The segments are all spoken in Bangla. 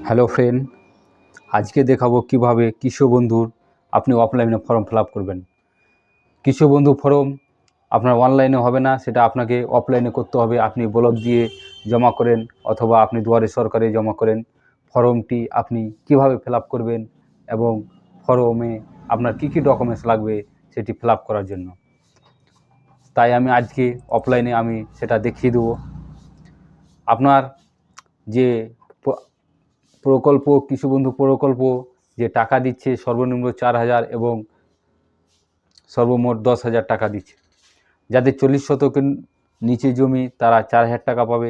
হ্যালো ফ্রেন্ড, আজকে দেখাবো কিভাবে কৃষক বন্ধুর আপনি অফলাইনে ফর্ম ফিল আপ করবেন। কৃষক বন্ধু ফর্ম আপনার অনলাইনে হবে না, সেটা আপনাকে অফলাইনে করতে হবে। আপনি ব্লক দিয়ে জমা করেন অথবা আপনি দুয়ারে সরকারে জমা করেন। ফর্মটি আপনি কিভাবে ফিল আপ করবেন এবং ফর্মে আপনার কী কী ডকুমেন্টস লাগবে সেটি ফিল আপ করার জন্য, তাই আমি আজকে অফলাইনে আমি সেটা দেখিয়ে দেবো। আপনার যে প্রকল্প, কৃষক বন্ধু প্রকল্প যে টাকা দিচ্ছে সর্বনিম্ন 4,000 এবং সর্বমোট 10,000 টাকা দিচ্ছে। যাদের 40 শতকের নিচে জমি তারা 4,000 টাকা পাবে।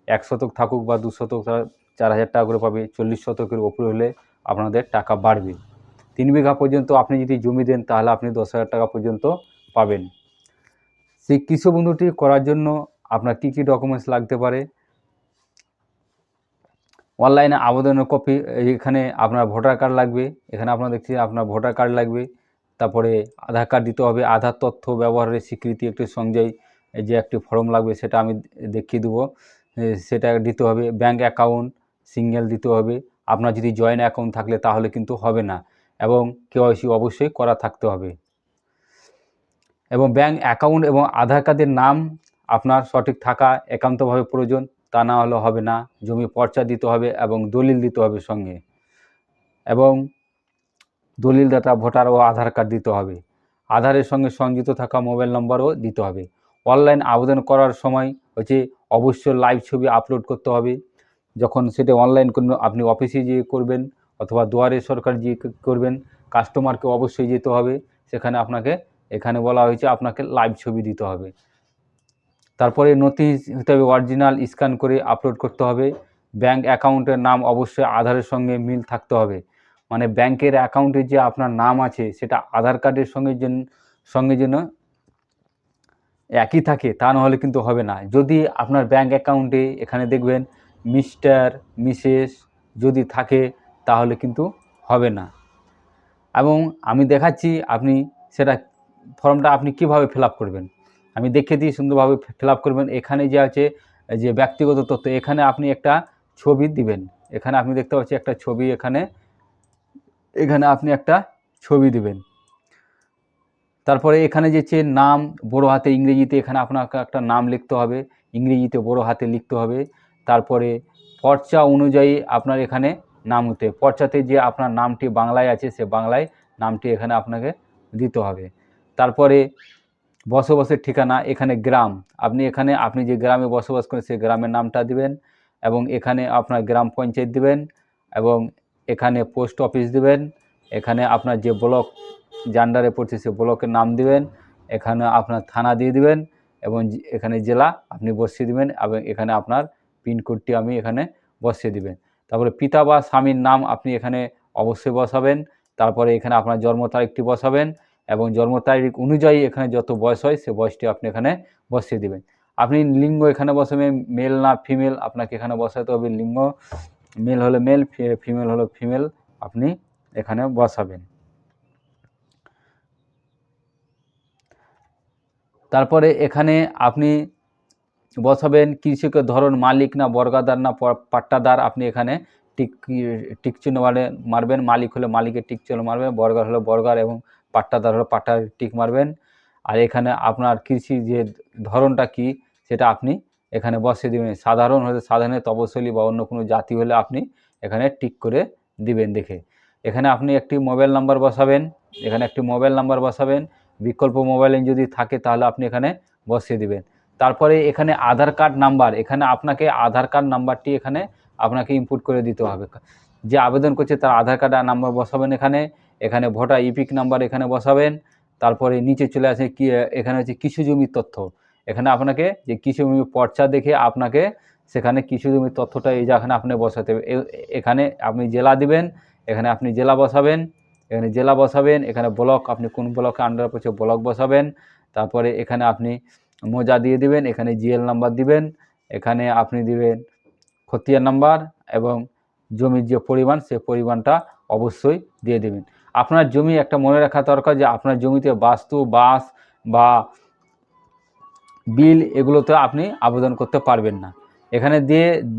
1 শতক থাকুক বা 2 শতক, তারা 4,000 টাকা করে পাবে। 40 শতকের ওপরে হলে আপনাদের টাকা বাড়বে। 3 বিঘা পর্যন্ত আপনি যদি জমি দেন তাহলে আপনি 10,000 টাকা পর্যন্ত পাবেন। সেই কৃষক বন্ধুটি করার জন্য আপনার কী কী ডকুমেন্টস লাগতে পারে? অনলাইনে আবেদনের কপি, এখানে আপনার ভোটার কার্ড লাগবে। এখানে আপনার দেখছি আপনার ভোটার কার্ড লাগবে। তারপরে আধার কার্ড দিতে হবে। আধার তথ্য ব্যবহারের স্বীকৃতি একটি সংজয় যে একটি ফর্ম লাগবে সেটা আমি দেখিয়ে দেবো, সেটা দিতে হবে। ব্যাঙ্ক অ্যাকাউন্ট সিঙ্গেল দিতে হবে। আপনার যদি জয়েন্ট অ্যাকাউন্ট থাকলে তাহলে কিন্তু হবে না, এবং কেওয়াইসি অবশ্যই করা থাকতে হবে। এবং ব্যাঙ্ক অ্যাকাউন্ট এবং আধার কার্ডের নাম আপনার সঠিক থাকা একান্তভাবে প্রয়োজন, তা না হলে হবে না। জমি পর্চা দিতে হবে এবং দলিল দিতে হবে সঙ্গে, এবং দলিলদাতা ভোটার ও আধার কার্ড দিতে হবে। আধারের সঙ্গে সংযুক্ত থাকা মোবাইল নম্বরও দিতে হবে। অনলাইন আবেদন করার সময় হচ্ছে অবশ্যই লাইভ ছবি আপলোড করতে হবে। যখন সেটা অনলাইন করবেন, আপনি অফিসে গিয়ে করবেন অথবা দুয়ারে সরকার গিয়ে করবেন, কাস্টমারকে অবশ্যই যেতে হবে সেখানে। আপনাকে এখানে বলা হয়েছে আপনাকে লাইভ ছবি দিতে হবে। তারপরে নথি হিসেবে অরিজিনাল স্ক্যান করে আপলোড করতে হবে। ব্যাঙ্ক অ্যাকাউন্টের নাম অবশ্যই আধারের সঙ্গে মিল থাকতে হবে। মানে ব্যাংকের অ্যাকাউন্টে যে আপনার নাম আছে সেটা আধার কার্ডের সঙ্গে যেন একই থাকে, তা নাহলে কিন্তু হবে না। যদি আপনার ব্যাঙ্ক অ্যাকাউন্টে এখানে দেখবেন মিস্টার, মিসেস যদি থাকে তাহলে কিন্তু হবে না। এবং আমি দেখাচ্ছি আপনি সেটা ফর্মটা আপনি কিভাবে ফিল আপ করবেন, আমি দেখিয়ে দিই সুন্দরভাবে ফিল আপ করবেন। এখানে যে আছে যে ব্যক্তিগত তথ্য, এখানে আপনি একটা ছবি দিবেন। এখানে আপনি দেখতে পাচ্ছি একটা ছবি, এখানে আপনি একটা ছবি দিবেন। তারপরে এখানে যে নাম বড় হাতে ইংরেজিতে, এখানে আপনাকে একটা নাম লিখতে হবে, ইংরেজিতে বড় হাতে লিখতে হবে। তারপরে পর্চা অনুযায়ী আপনার এখানে নাম হতে, পর্চাতে যে আপনার নামটি বাংলায় আছে সে বাংলায় নামটি এখানে আপনাকে দিতে হবে। তারপরে বসবাসের ঠিকানা, এখানে গ্রাম, আপনি যে গ্রামে বসবাস করেন সেই গ্রামের নামটা দিবেন, এবং এখানে আপনার গ্রাম পঞ্চায়েত দিবেন, এবং এখানে পোস্ট অফিস দিবেন। এখানে আপনার যে ব্লক জান্ডারে পড়ছে সে ব্লকের নাম দিবেন। এখানে আপনার থানা দিয়ে দিবেন, এবং এখানে জেলা আপনি বসিয়ে দিবেন, এবং এখানে আপনার পিনকোডটি আমি এখানে বসিয়ে দিবেন। তারপরে পিতা বা স্বামীর নাম আপনি এখানে অবশ্যই বসাবেন। তারপরে এখানে আপনার জন্ম তারিখটি বসাবেন, এবং জন্ম তারিখ অনুযায়ী এখানে যত বয়স হয় সে বয়সটি আপনি এখানে বসিয়ে দিবেন। আপনি লিঙ্গ এখানে বসাবেন, মেল না ফিমেল আপনাকে এখানে বসাতে হবে। লিঙ্গ মেল হলে মেল, ফিমেল হলে ফিমেল আপনি এখানে বসাবেন। তারপরে এখানে আপনি বসাবেন কৃষকের ধরন, মালিক না বর্গাদার না পাট্টাদার, আপনি এখানে টিক চিহ্ন মারবেন। মালিক হলে মালিকের টিক চিহ্ন মারবেন, বর্গার হলে বর্গার, এবং পাট্টাদার হলে পাট্টার টিক মারবেন। আর এখানে আপনার কৃষি যে ধরনটা কি সেটা আপনি এখানে বসিয়ে দেবেন। সাধারণ হলে সাধারণের, তপশিলি বা অন্য কোনো জাতি হলে আপনি এখানে টিক করে দিবেন দেখে। এখানে আপনি একটি মোবাইল নাম্বার বসাবেন, বিকল্প মোবাইলে যদি থাকে তাহলে আপনি এখানে বসিয়ে দিবেন। তারপরে এখানে আধার কার্ড নাম্বার, এখানে আপনাকে আধার কার্ড নাম্বারটি এখানে আপনাকে ইনপুট করে দিতে হবে। যে আবেদন করছে তার আধার কার্ড নাম্বার বসাবেন এখানে ভোটার ইপিক নাম্বার এখানে বসাবেন। তারপরে নিচে চলে আসে কি, এখানে হচ্ছে কৃষি জমির তথ্য। এখানে আপনাকে যে কৃষি জমির পর্চা দেখে আপনাকে সেখানে কৃষি জমির তথ্যটা এই যেখানে আপনি বসাতে হবে। এখানে আপনি জেলা দিবেন, এখানে আপনি জেলা বসাবেন, এখানে ব্লক, আপনি কোন ব্লকে আন্ডার পড়ছে ব্লক বসাবেন। তারপরে এখানে আপনি মোজা দিয়ে দিবেন, এখানে জিএল নাম্বার দিবেন, এখানে আপনি দিবেন খতিয়ান নাম্বার, এবং জমির যে পরিমাণ সে পরিমাণটা অবশ্যই দিয়ে দেবেন। আপনার জমি একটা মনে রাখা দরকার যে আপনার জমিতে বাস্তু, বাস বা বিল এগুলোতে আপনি আবেদন করতে পারবেন না। এখানে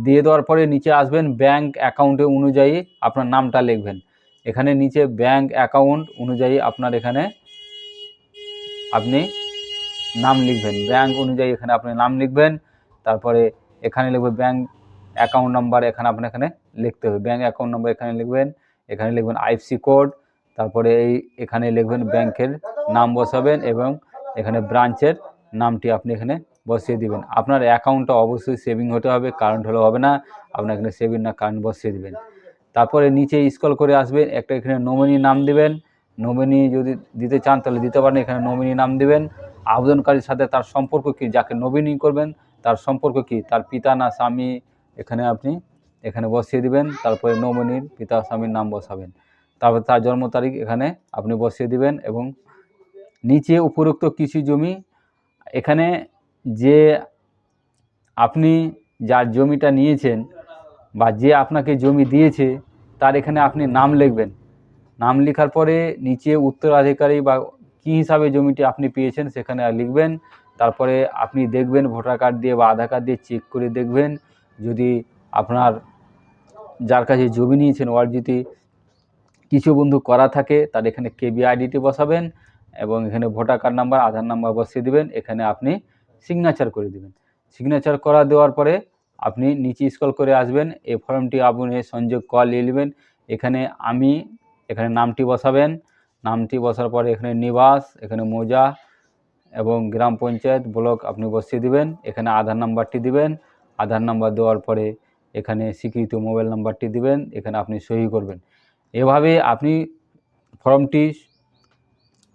দিয়ে দেওয়ার পরে নিচে আসবেন, ব্যাংক অ্যাকাউন্টে অনুযায়ী আপনার নামটা লিখবেন। এখানে নিচে ব্যাংক অ্যাকাউন্ট অনুযায়ী আপনার এখানে আপনি নাম লিখবেন, ব্যাংক অনুযায়ী এখানে আপনি নাম লিখবেন। তারপরে এখানে লিখবেন ব্যাংক অ্যাকাউন্ট নাম্বার, এখানে আপনার এখানে লিখতে হবে ব্যাংক অ্যাকাউন্ট নাম্বার, এখানে লিখবেন। এখানে লিখবেন আইএফএসসি কোড, তারপরে এখানে লিখবেন ব্যাংকের নাম বসাবেন এবং এখানে ব্রাঞ্চের নামটি আপনি এখানে বসিয়ে দিবেন। আপনার অ্যাকাউন্টটা অবশ্যই সেভিং হতে হবে, কারেন্ট হলে হবে না। আপনার এখানে সেভিং না কারেন্ট বসিয়ে দিবেন। তারপরে নিচে স্ক্রল করে আসবেন, একটা এখানে নমিনি নাম দিবেন। নমিনি যদি দিতে চান তাহলে দিতে পারেন, এখানে নমিনি নাম দিবেন। আবেদনকারীর সাথে তার সম্পর্ক কী, যাকে নমিনি করবেন তার সম্পর্ক কী, তার পিতা না স্বামী, এখানে আপনি এখানে বসিয়ে দিবেন। তারপরে নমিনির পিতা স্বামীর নাম বসাবেন। তারপর তার জন্ম তারিখ এখানে আপনি বসিয়ে দিবেন। এবং নিচে উপরোক্ত কৃষি জমি, এখানে যে আপনি যার জমিটা নিয়েছেন বা যে আপনাকে জমি দিয়েছে তার এখানে আপনি নাম লিখবেন। নাম লেখার পরে নিচে উত্তরাধিকারী বা কী হিসাবে জমিটি আপনি পেয়েছেন সেখানে লিখবেন। তারপরে আপনি দেখবেন ভোটার কার্ড দিয়ে বা আধার কার্ড দিয়ে চেক করে দেখবেন, যদি আপনার যার কাছে জমি নিয়েছেন ওর যদি কিছু বন্ধু করা থাকে তার এখানে কেবি আইডিটি বসাবেন এবং এখানে ভোটার কার্ড নাম্বার আধার নাম্বার বসিয়ে দেবেন। এখানে আপনি সিগনেচার করে দেবেন। সিগনেচার করা দেওয়ার পরে আপনি নিচে স্ক্রল করে আসবেন, এই ফর্মটি আপনি সংযোগ কল নিয়ে নেবেন। এখানে নামটি বসাবেন। নামটি বসার পরে এখানে নিবাস, এখানে মৌজা এবং গ্রাম পঞ্চায়েত ব্লক আপনি বসিয়ে দিবেন। এখানে আধার নাম্বারটি দিবেন। আধার নাম্বার দেওয়ার পরে এখানে স্বীকৃত মোবাইল নাম্বারটি দিবেন। এখানে আপনি সই করবেন। এভাবে আপনি ফর্মটি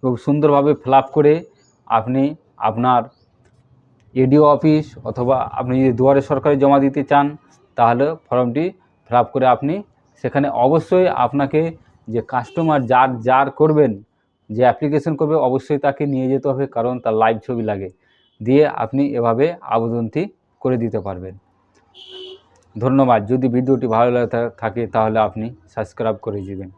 খুব সুন্দরভাবে ফিল আপ করে আপনি আপনার এডিও অফিস অথবা আপনি যদি দুয়ারে সরকারে জমা দিতে চান তাহলে ফর্মটি ফিল আপ করে আপনি সেখানে অবশ্যই আপনাকে যে কাস্টমার যার করবেন, যে অ্যাপ্লিকেশন করবে অবশ্যই তাকে নিয়ে যেতে হবে, কারণ তার লাইভ ছবি লাগে। দিয়ে আপনি এভাবে আবেদনটি করে দিতে পারবেন। ধন্যবাদ। যদি ভিডিওটি ভালো লাগে থাকে তাহলে আপনি সাবস্ক্রাইব করে দিবেন।